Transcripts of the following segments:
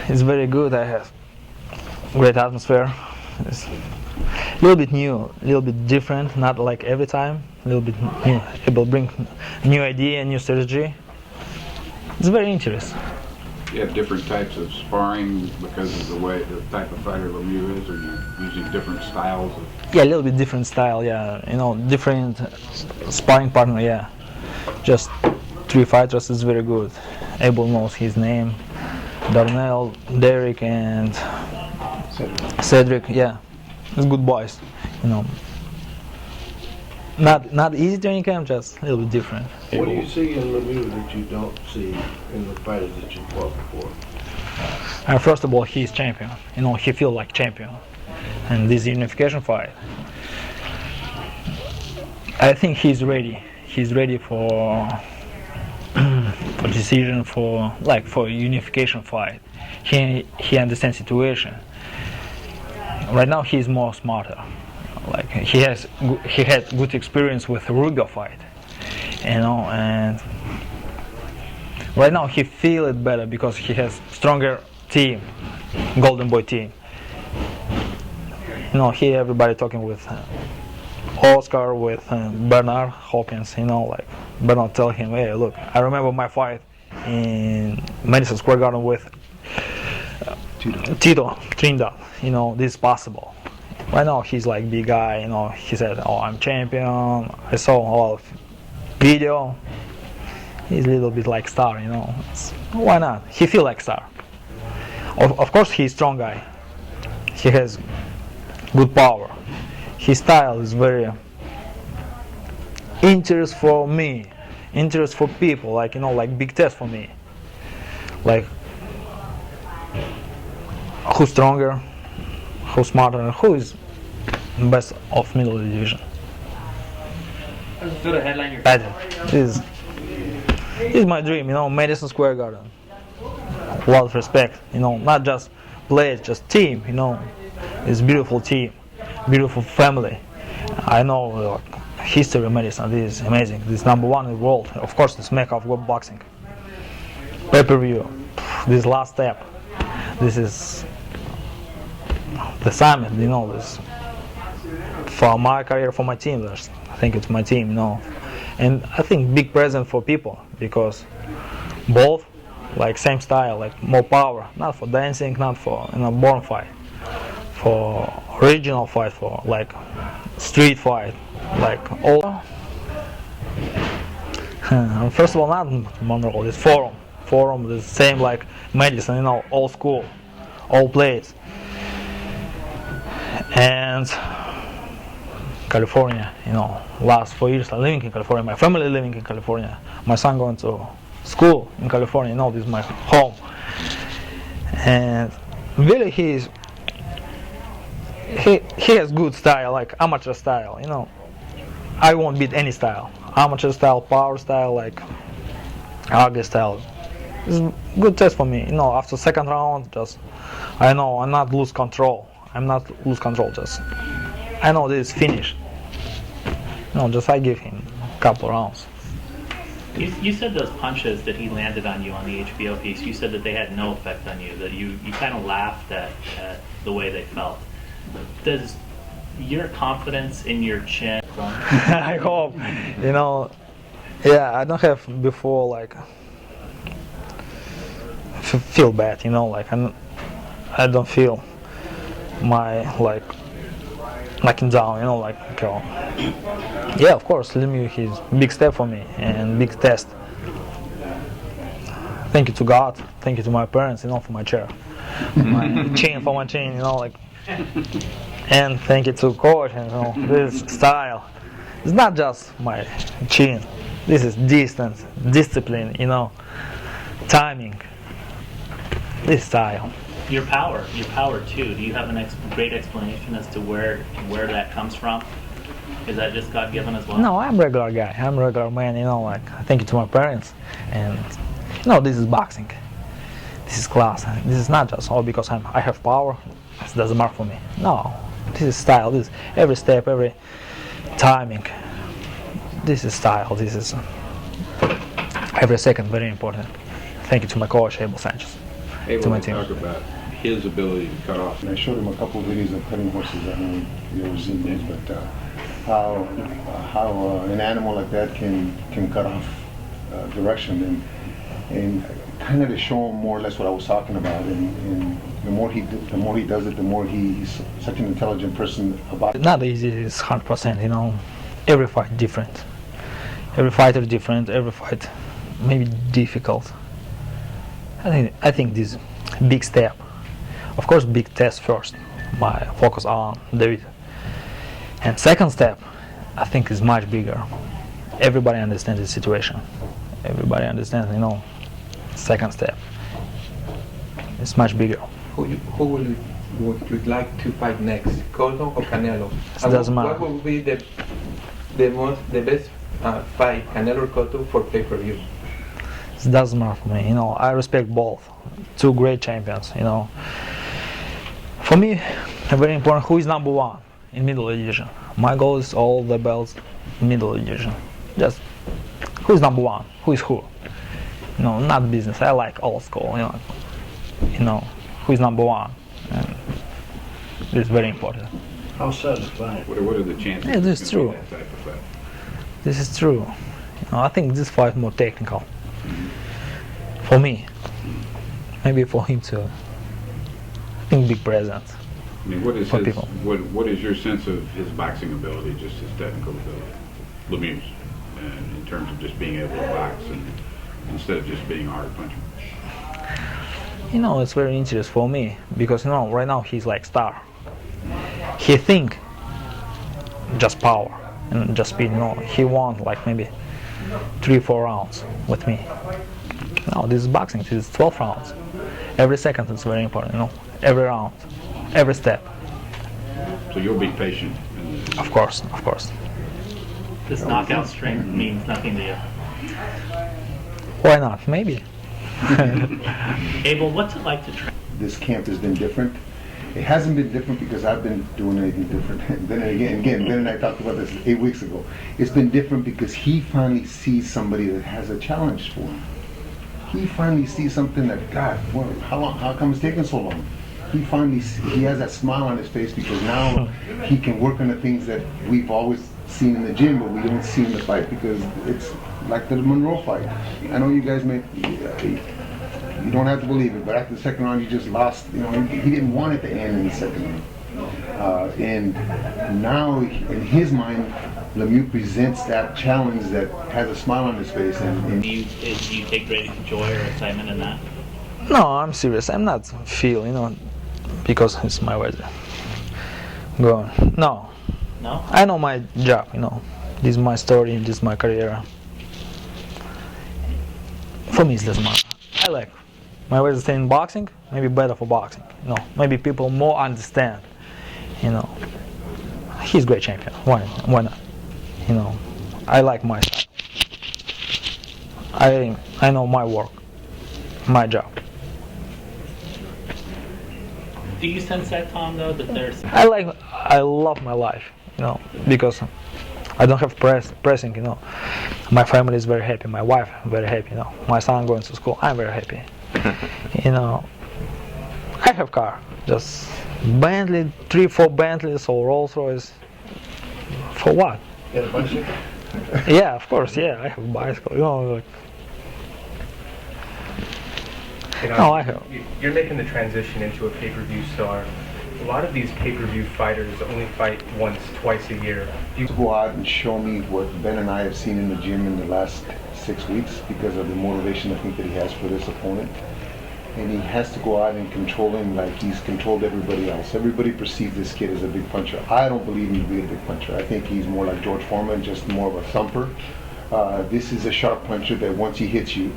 It's very good. I have great atmosphere. It's a little bit new, a little bit different, not like every time. A little bit new, able to bring new idea, new strategy. It's very interesting. You have different types of sparring because of the type of fighter Lemieux is, or you using different styles of... Yeah, a little bit different style. Yeah, different sparring partner. Yeah, just 3 fighters is very good. Abel knows his name. Darnell, Derek, and Cedric. Yeah, it's good boys. Not easy training camp, just a little bit different. What do you see in Lemieux that you don't see in the fighters that you fought before? First of all, he's champion. He feels like champion. And this unification fight, I think he's ready. He's ready for decision, for unification fight. He understands situation. Right now, he's more smarter. He had good experience with Ruga fight, and right now he feel it better because he has stronger team, Golden Boy team. Here everybody talking with Oscar, with Bernard Hawkins. Bernard tell him, hey, look, I remember my fight in Madison Square Garden with Tito Trinidad. This is possible. Right now he's like big guy, he said, oh, I'm champion, I saw a lot of video. He's a little bit like star, why not? He feel like star. Of course he's strong guy. He has good power. His style is very interest for me, interest for people, like big test for me. Like who's stronger, who's smarter, and who is best of middle division. This is my dream, Madison Square Garden. A lot of respect, not just players, just team, It's beautiful team, beautiful family. I know history of Madison, this is amazing. This is #1 in the world. Of course, it's mecca of web boxing. Pay-per-view, this last step. This is the summit, this for my career, for my team. I think it's my team, and I think big present for people because both same style, more power, not for dancing, not for born fight, for original fight, for street fight, all. First of all, not Monroe, it's Forum, the same like Madison, old school, all plays. And California, last 4 years I'm living in California, my family living in California, my son going to school in California, this is my home. And really he has good style, like amateur style, I won't beat any style. Amateur style, power style, ugly style. It's a good test for me, after second round, I know I'm not lose control. Just I know this is finished. I give him a couple rounds. You said those punches that he landed on you on the HBO piece, you said that they had no effect on you, that you kind of laughed at the way they felt. Does your confidence in your chin... I hope, I don't have before feel bad, I don't feel my knocking down, yeah, of course, Lemieux is big step for me and big test. Thank you to God, thank you to my parents, for my chair, my chain for my chain, and thank you to coach, this style. It's not just my chin. This is distance, discipline, timing. This style. Your power too. Do you have a great explanation as to where that comes from? Is that just God given as well? No, I'm a regular guy. I'm a regular man. Thank you to my parents, and this is boxing. This is class. This is not just because I have power. It doesn't matter for me. No, this is style. This is every step, every timing. This is style. This is every second very important. Thank you to my coach Abel Sanchez. Able to my to team. talk about his ability to cut off. And I showed him a couple of videos of cutting horses. I don't know if you ever seen those, but how an animal like that can cut off direction and kind of to show him more or less what I was talking about. And the more he does it, the more he's such an intelligent person about it. Not easy. It's 100%. You know, every fight different. Every fighter different. Every fight maybe difficult. I think this big step. Of course, big test first. My focus on David. And second step, I think is much bigger. Everybody understands the situation. Everybody understands, you know, second step. It's much bigger. Who would you like to fight next, Cotto or Canelo? It doesn't matter. What would be the best fight, Canelo or Cotto, for pay-per-view? It doesn't matter for me. You know, I respect both. Two great champions. You know, for me, very important. Who is number one in middleweight division? My goal is all the belts in middleweight division. Just who is number one? Who is who? You know, not business. I like old school. You know, who is number one? And this is very important. How satisfying. What are the chances? Yeah, this it's is gonna true. be that type of fight? This is true. You know, I think this fight is more technical. For me, maybe for him too. I think big presence. I mean, what is For his, people. what is your sense of his boxing ability, just his technical ability, Lemieux's, and in terms of just being able to box and instead of just being a hard puncher? You know, it's very interesting for me because, you know, right now he's like star. He think just power and just speed. You know, he won like maybe 3-4 rounds with me. No, this is boxing. This is 12 rounds. Every second is very important. You know, every round, every step. So you'll be patient. And Of course, of course. This knockout strength means nothing to you. Why not? Maybe. Abel, what's it like to train? This camp has been different. It hasn't been different because I've been doing anything different. Ben and I talked about this 8 weeks ago. It's been different because he finally sees somebody that has a challenge for him. He finally sees something that, God, how come it's taking so long? He has that smile on his face because now he can work on the things that we've always seen in the gym, but we don't see in the fight because it's like the Monroe fight. I know you guys you don't have to believe it, but after the second round, you just lost. You know, he didn't want it to end in the second round. And now, in his mind, Lemieux presents that challenge that has a smile on his face. And Do you take great joy or excitement in that? No, I'm serious. I'm not feel, you know, because it's my weather. Go on. No, No? I know my job. You know, this is my story. This is my career. For me, it doesn't matter. I like my way to stay in boxing. Maybe better for boxing. You know, maybe people more understand. You know, he's a great champion. Why not? You know, I like my style. I know my work, my job. Do you sense that, Tom, though, that there's... I love my life, you know, because I don't have pressing, you know. My family is very happy, my wife very happy, you know. My son going to school, I'm very happy. You know, I have car, just Bentley, 3-4 Bentleys or Rolls Royce. For what? You got a bicycle? Yeah, of course, yeah, I have a bicycle, you know, like, You know, no, I have. You're making the transition into a pay-per-view star. A lot of these pay-per-view fighters only fight once, twice a year. to go out and show me what Ben and I have seen in the gym in the last 6 weeks because of the motivation I think that he has for this opponent. And he has to go out and control him like he's controlled everybody else. Everybody perceives this kid as a big puncher. I don't believe him to be a big puncher. I think he's more like George Foreman, just more of a thumper. This is a sharp puncher that once he hits you,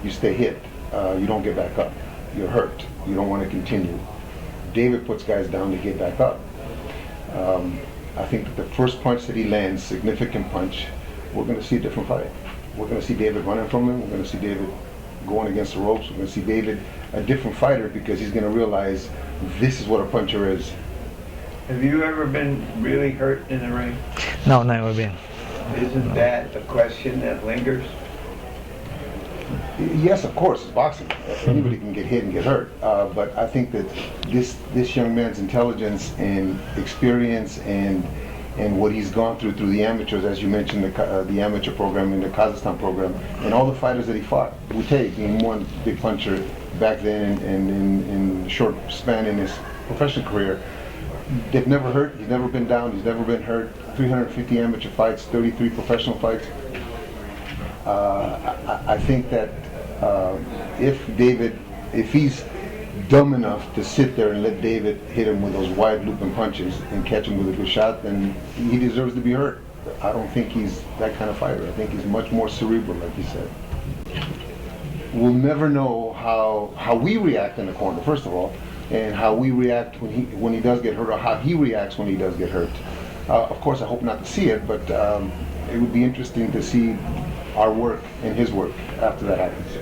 you stay hit. You don't get back up. You're hurt. You don't want to continue. David puts guys down to get back up. I think that the first punch that he lands, significant punch, we're going to see a different fight. We're going to see David running from him. We're going to see David going against the ropes. We're going to see David a different fighter because he's going to realize this is what a puncher is. Have you ever been really hurt in the ring? no, never been. Isn't that a question that lingers? Yes, of course, it's boxing. Anybody can get hit and get hurt. But I think that this young man's intelligence and experience and what he's gone through the amateurs, as you mentioned, the amateur program and the Kazakhstan program, and all the fighters that he fought. Butey being one big puncher back then, and in the short span in his professional career, they've never hurt. He's never been down. He's never been hurt. 350 amateur fights, 33 professional fights. I think that if he's dumb enough to sit there and let David hit him with those wide looping punches and catch him with a good shot, then he deserves to be hurt. I don't think he's that kind of fighter. I think he's much more cerebral, like you said. We'll never know how we react in the corner, first of all, and how we react when he does get hurt, or how he reacts when he does get hurt. Of course, I hope not to see it, but it would be interesting to see our work and his work after that happens.